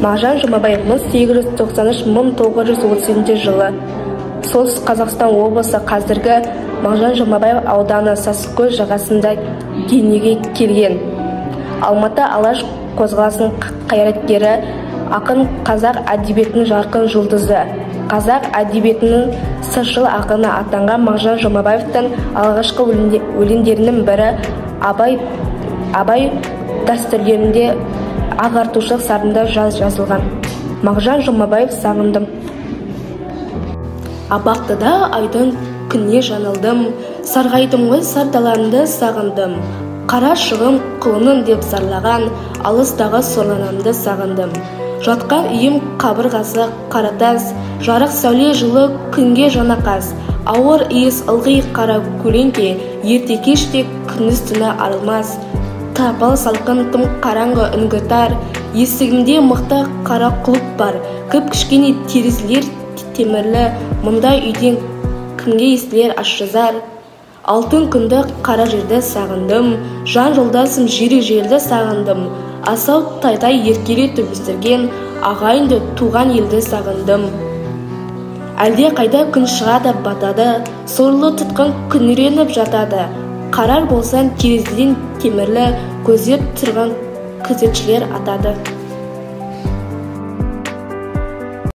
Мағжан Жұмабаев 1893-1937 жылы Солтүстік Қазақстан облысы қазіргі Мағжан Жұмабаев ауданы Сасықкөл жағасында дүниеге келген. Алматы алаш қозғалысының қайраткері, ақын, қазақ әдебиетінің жарқын жұлдызы. Қазақ әдебиетінің сыршыл ақыны атанған Мағжан Жұмабаевтың алғашқы өлеңдерінің бірі Абай дәстүрлерінде ағартушылық сарында жазылған. Мағжан Жұмабаев сағындым. Абақтыда айдың күнне жанылдым, сарғайдым ғой сардаланды сағындым. Қара шығым құлыным деп зарлаған, алыстағы сорланамды сағындым. Жатқан үйім қабырғасы қаратас, жарық сәуле жылы күнге жанақас. Ауыр иіс ылғи қара көлеңке, ерте кеште күндіз түні арылмас. Тапал салқын тым қараңғы үңгітар, есігімде мықты қара құлып бар. Кіп кішкене терезелер темірлі, мұндай үйден кімге естілер ашжазар. Алтын күнді қара жерді сағындым, жан жолдасым жері жерді сағындым. Асау тайдай еркеле төбістірген ағайынды туған елді сағындым. Әлде қайда күн шығады батады, сорлы тұтқын күніреніп жатады. Қарар болсан терезеден темірлі көздеп тұрған күзетшілер атады.